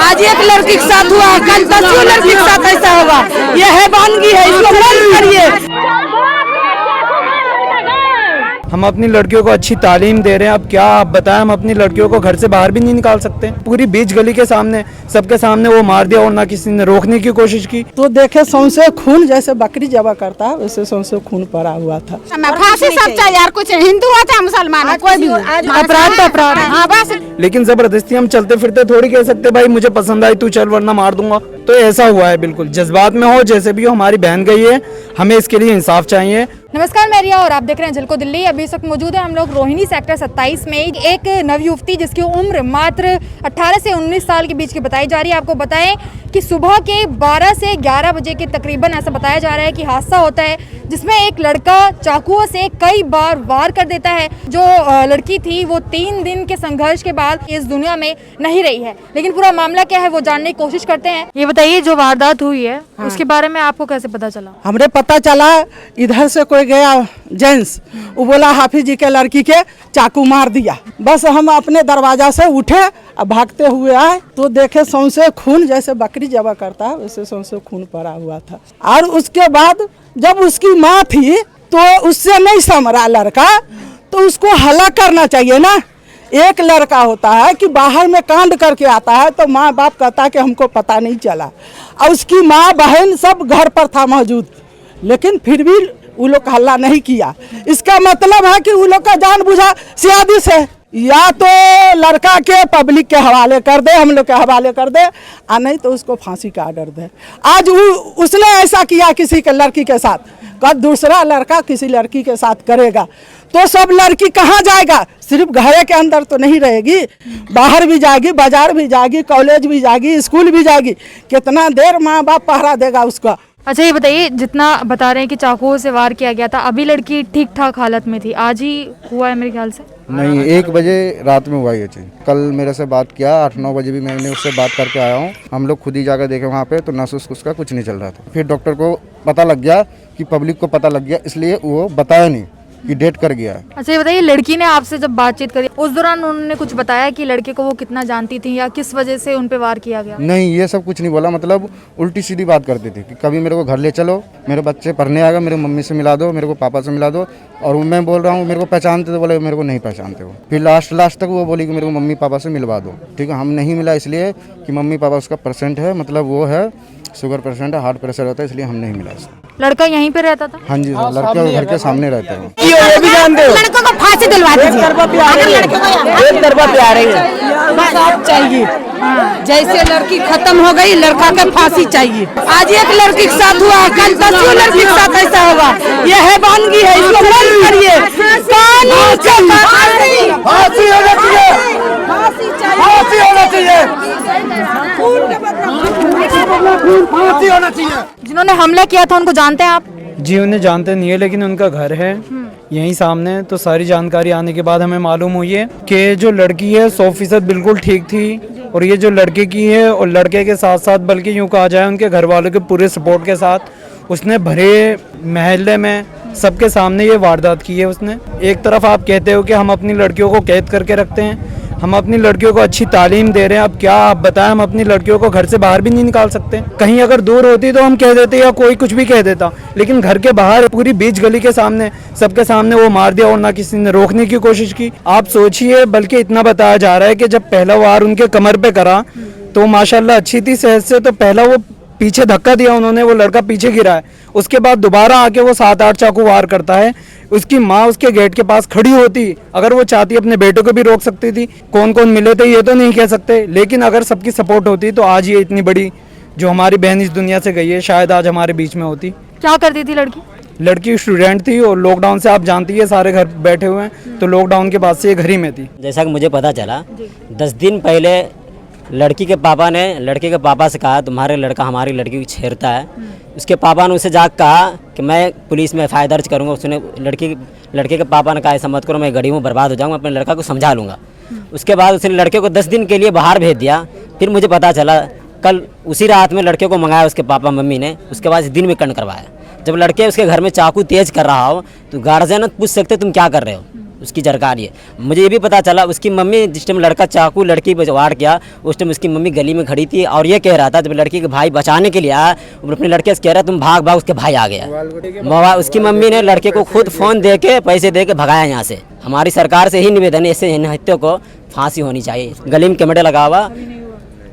आज एक लड़की के साथ हुआ, कल 10 लड़की के साथ ऐसा होगा। ये है वानगी है, इसको बंद करिए। हम अपनी लड़कियों को अच्छी तालीम दे रहे हैं, अब क्या आप बताएं, हम अपनी लड़कियों को घर से बाहर भी नहीं निकाल सकते। पूरी बीच गली के सामने, सबके सामने वो मार दिया और ना किसी ने रोकने की कोशिश की। तो देखे सौंसे खून, जैसे बकरी जबा करता है वैसे सौंसे खून पड़ा हुआ था। फांसी सब चाहिए यार, कुछ हिंदू होता है मुसलमान, कोई भी अपराध तो अपराध। हाँ बस, लेकिन जबरदस्ती हम चलते फिरते थोड़ी कह सकते भाई मुझे पसंद आई तू चल वरना मार दूंगा। तो ऐसा हुआ है, बिल्कुल जज्बात में हो, जैसे भी हो, हमारी बहन गई है, हमें इसके लिए इंसाफ चाहिए। नमस्कार, मैं रिया और आप देख रहे हैं झलको दिल्ली। अभी इस वक्त मौजूद है हम लोग रोहिणी सेक्टर 27 में। एक नवयुवती जिसकी उम्र मात्र 18 से 19 साल के बीच की बताई जा रही है। आपको बताएं कि सुबह के 12 से 11 बजे के तकरीबन ऐसा बताया जा रहा है कि हादसा होता है जिसमें एक लड़का चाकुओं से कई बार वार कर देता है। जो लड़की थी वो 3 दिन के संघर्ष के बाद इस दुनिया में नहीं रही है। लेकिन पूरा मामला क्या है वो जानने की कोशिश करते हैं। ये बताइए, जो वारदात हुई है उसके बारे में आपको कैसे पता चला? हमरे पता चला, इधर से कोई गया जेंट्स, वो बोला हाफिज जी के लड़की के चाकू मार दिया। बस हम अपने दरवाजा से उठे, अब भागते हुए आए तो देखे सौंसे खून, जैसे बकरी जबा करता है वैसे सौंसे खून पड़ा हुआ था। और उसके बाद जब उसकी माँ थी तो उससे नहीं संभरा लड़का, तो उसको हल्ला करना चाहिए ना। एक लड़का होता है कि बाहर में कांड करके आता है तो माँ बाप कहता है कि हमको पता नहीं चला, और उसकी माँ बहन सब घर पर था मौजूद, लेकिन फिर भी वो लोग हल्ला नहीं किया। इसका मतलब है कि वो लोग का जानबूझा साजिश है, या तो लड़का के पब्लिक के हवाले कर दे, हम लोग के हवाले कर दे, और नहीं तो उसको फांसी का आर्डर दे। आज उसने ऐसा किया किसी के लड़की के साथ, कल दूसरा लड़का किसी लड़की के साथ करेगा तो सब लड़की कहाँ जाएगा? सिर्फ घर के अंदर तो नहीं रहेगी, बाहर भी जाएगी, बाजार भी जाएगी, कॉलेज भी जाएगी, स्कूल भी जाएगी। कितना देर माँ बाप पहरा देगा उसका? अच्छा, ये बताइए, जितना बता रहे हैं कि चाकुओं से वार किया गया था, अभी लड़की ठीक ठाक हालत में थी, आज ही हुआ है मेरे ख्याल से? नहीं, 1 बजे रात में हुआ ये चीज़। कल मेरे से बात किया, 8-9 बजे भी मैंने उससे बात करके आया हूँ। हम लोग खुद ही जाकर देखे वहाँ पे, तो नस उसका कुछ नहीं चल रहा था। फिर डॉक्टर को पता लग गया कि पब्लिक को पता लग गया, इसलिए वो बताया नहीं कि डेट कर गया है। अच्छा, ये बताइए, लड़की ने आपसे जब बातचीत करी उस दौरान उन्होंने कुछ बताया कि लड़के को वो कितना जानती थी या किस वजह से उन पे वार किया गया? नहीं, ये सब कुछ नहीं बोला। मतलब उल्टी सीधी बात करती थी कि कभी मेरे को घर ले चलो, मेरे बच्चे पढ़ने आएगा, मेरे मम्मी से मिला दो, मेरे को पापा से मिला दो। और मैं बोल रहा हूँ मेरे को पहचानते, तो बोले मेरे को नहीं पहचानते हो। फिर लास्ट तक वो बोली कि मेरे को मम्मी पापा से मिलवा दो। ठीक है, हम नहीं मिला इसलिए कि मम्मी पापा उसका पेशेंट है, मतलब वो है शुगर पेशेंट है, हार्ट प्रेशर होता है, इसलिए हम नहीं मिला इसको। लड़का यहीं पे रहता था? हाँ जी, लड़के घर के सामने रहते हैं। ये भी जानते हो, लड़कों को फांसी दिलवा दीजिए। एक तरफा प्यार है, बस आप चाहिए, जैसे लड़की खत्म हो गई लड़का के फांसी चाहिए। आज एक लड़की के साथ हुआ, कल 10 लड़की के साथ ऐसा होगा। ये है वानगी है, इसको बंद करिए। कानून से फांसी होना चाहिए, फांसी होना चाहिए, फांसी होना चाहिए। जिन्होंने हमला किया था उनको जानते हैं आप? जी, उन्हें जानते नहीं है, लेकिन उनका घर है यहीं सामने। तो सारी जानकारी आने के बाद हमें मालूम हुई है कि जो लड़की है 100% बिल्कुल ठीक थी, और ये जो लड़के की है, और लड़के के साथ साथ बल्कि यूँ कहा जाए उनके घर वालों के पूरे सपोर्ट के साथ उसने भरे महल्ले में सबके सामने ये वारदात की है उसने। एक तरफ आप कहते हो कि हम अपनी लड़कियों को कैद करके रखते हैं, हम अपनी लड़कियों को अच्छी तालीम दे रहे हैं, अब क्या आप बताएं, हम अपनी लड़कियों को घर से बाहर भी नहीं निकाल सकते। कहीं अगर दूर होती तो हम कह देते या कोई कुछ भी कह देता, लेकिन घर के बाहर पूरी बीच गली के सामने सबके सामने वो मार दिया और ना किसी ने रोकने की कोशिश की। आप सोचिए, बल्कि इतना बताया जा रहा है कि जब पहला वार उनके कमर पे करा तो माशाल्लाह अच्छी थी सेहत से, तो पहला वो पीछे धक्का दिया उन्होंने, वो लड़का पीछे गिरा है, उसके बाद दोबारा आके वो 7-8 चाकू वार करता है। उसकी माँ उसके गेट के पास खड़ी होती, अगर वो चाहती अपने बेटों को भी रोक सकती थी। कौन कौन मिले थे ये तो नहीं कह सकते, लेकिन अगर सबकी सपोर्ट होती तो आज ये इतनी बड़ी जो हमारी बहन इस दुनिया से गई है शायद आज हमारे बीच में होती। क्या करती थी लड़की? लड़की स्टूडेंट थी, और लॉकडाउन से आप जानती है सारे घर बैठे हुए हैं, तो लॉकडाउन के बाद से ये घर ही में थी। जैसा कि मुझे पता चला, 10 दिन पहले लड़की के पापा ने लड़के के पापा से कहा तुम्हारे लड़का हमारी लड़की को छेड़ता है। उसके पापा ने उसे जाकर कहा कि मैं पुलिस में FIR दर्ज करूंगा। उसने लड़के के पापा ने कहा ऐसा मत करो, मैं गरीब में बर्बाद हो जाऊंगा, अपने लड़का को समझा लूँगा। उसके बाद उसने लड़के को 10 दिन के लिए बाहर भेज दिया। फिर मुझे पता चला कल उसी रात में लड़के को मंगाया उसके पापा मम्मी ने, उसके बाद दिन में कंड करवाया। जब लड़के उसके घर में चाकू तेज कर रहा हो तो गार्जियन पूछ सकते तुम क्या कर रहे हो, उसकी जानकारी है। मुझे ये भी पता चला उसकी मम्मी जिस टाइम लड़का चाकू लड़की पर वार किया उस टाइम उसकी मम्मी गली में खड़ी थी और ये कह रहा था जब लड़की के भाई बचाने के लिए आया वो अपने लड़के से कह रहा तुम भाग भाग, उसके भाई आ गया। उसकी मम्मी ने लड़के को खुद फ़ोन दे के पैसे दे के भगाया यहाँ से। हमारी सरकार से ही निवेदन है ऐसे हत्याओं को फांसी होनी चाहिए। गली में कैमरे लगा हुआ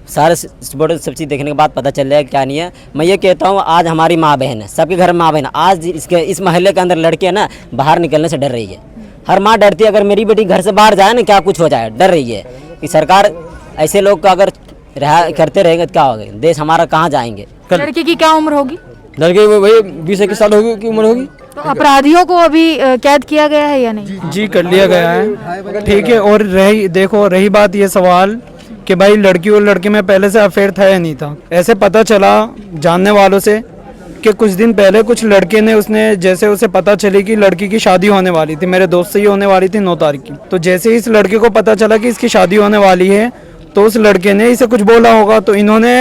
सारे सब चीज़ देखने के बाद पता चल जाएगा क्या नहीं है। मैं ये कहता हूँ आज हमारी माँ बहन है, सबके घर में माँ बहन है। आज इस मोहल्ले के अंदर लड़कियाँ ना बाहर निकलने से डर रही है। हर माँ डरती है अगर मेरी बेटी घर से बाहर जाए ना क्या कुछ हो जाए, डर रही है कि सरकार ऐसे लोग का अगर रहा करते रहेंगे तो क्या होगा, देश हमारा कहाँ जाएंगे। लड़के की क्या उम्र होगी? लड़के में वही 20-21 साल होगी की उम्र होगी। तो अपराधियों को अभी कैद किया गया है या नहीं? जी कर लिया गया है, ठीक है। और रही बात ये सवाल कि भाई लड़की और लड़के में पहले से अफेयर था या नहीं था। ऐसे पता चला जानने वालों से कि कुछ दिन पहले कुछ लड़के ने जैसे उसे पता चली कि लड़की की शादी होने वाली थी, मेरे दोस्त से ही होने वाली थी 9 तारीख की। तो जैसे ही इस लड़के को पता चला कि इसकी शादी होने वाली है तो उस लड़के ने इसे कुछ बोला होगा। तो इन्होंने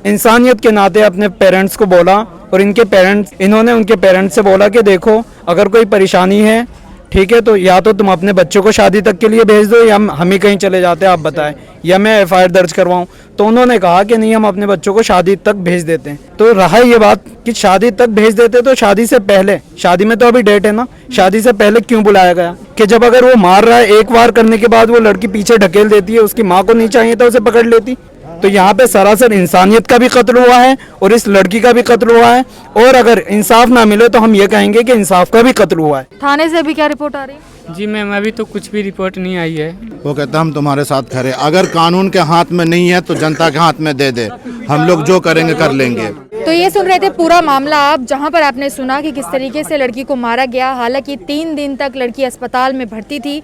इंसानियत के नाते अपने पेरेंट्स को बोला और इन्होंने उनके पेरेंट्स से बोला कि देखो अगर कोई परेशानी है ठीक है तो या तो तुम अपने बच्चों को शादी तक के लिए भेज दो या हम ही कहीं चले जाते हैं, आप बताएं, या मैं FIR दर्ज करवाऊं। तो उन्होंने कहा कि नहीं हम अपने बच्चों को शादी तक भेज देते हैं। तो रहा ये बात कि शादी तक भेज देते तो शादी से पहले, शादी में तो अभी डेट है ना, शादी से पहले क्यों बुलाया गया? कि जब अगर वो मार रहा है एक बार करने के बाद वो लड़की पीछे ढकेल देती है, उसकी माँ को नहीं चाहिए था उसे पकड़ लेती। तो यहाँ पे सरासर इंसानियत का भी कत्ल हुआ है और इस लड़की का भी कत्ल हुआ है। और अगर इंसाफ ना मिले तो हम ये कहेंगे कि इंसाफ का भी कत्ल हुआ है। थाने से अभी क्या रिपोर्ट आ रही है? जी मैम अभी तो कुछ भी रिपोर्ट नहीं आई है। वो कहता हम तुम्हारे साथ खड़े, अगर कानून के हाथ में नहीं है तो जनता के हाथ में दे दे, हम लोग जो करेंगे कर लेंगे। तो ये सुन रहे थे पूरा मामला आप, जहां पर आपने सुना कि किस तरीके से लड़की को मारा गया। हालांकि 3 दिन तक लड़की अस्पताल में भर्ती थी,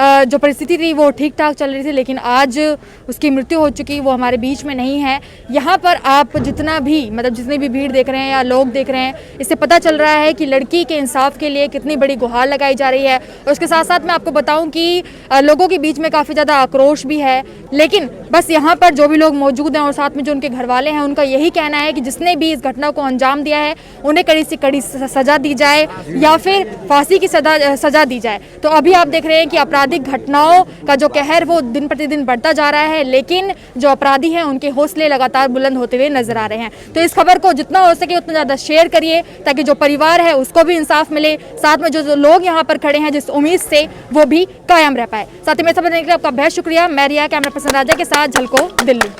जो परिस्थिति थी वो ठीक ठाक चल रही थी, लेकिन आज उसकी मृत्यु हो चुकी, वो हमारे बीच में नहीं है। यहाँ पर आप जितना भी जितनी भी भीड़ देख रहे हैं या लोग देख रहे हैं, इससे पता चल रहा है कि लड़की के इंसाफ के लिए कितनी बड़ी गुहार लगाई जा रही है। और उसके साथ साथ मैं आपको बताऊं कि लोगों के बीच में काफ़ी ज़्यादा आक्रोश भी है, लेकिन बस यहाँ पर जो भी लोग मौजूद हैं और साथ में जो उनके घर वाले हैं, उनका यही कहना है कि जिसने भी इस घटना को अंजाम दिया है उन्हें कड़ी से कड़ी सजा दी जाए या फिर फांसी की सजा दी जाए। तो अभी आप देख रहे हैं कि आपराधिक घटनाओं का जो कहर वो दिन प्रतिदिन बढ़ता जा रहा है, लेकिन जो अपराधी हैं उनके हौसले लगातार बुलंद होते हुए नजर आ रहे हैं। तो इस खबर को जितना हो सके उतना ज़्यादा शेयर करिए ताकि जो परिवार है उसको भी इंसाफ मिले, साथ में जो लोग यहाँ पर खड़े हैं जिस उम्मीद से, वो भी कायम रह पाए। साथ ही में सब देखने के लिए आपका बहुत शुक्रिया। मैं रिया, कैमरा पर्सन राजा के साथ, झलको दिल्ली।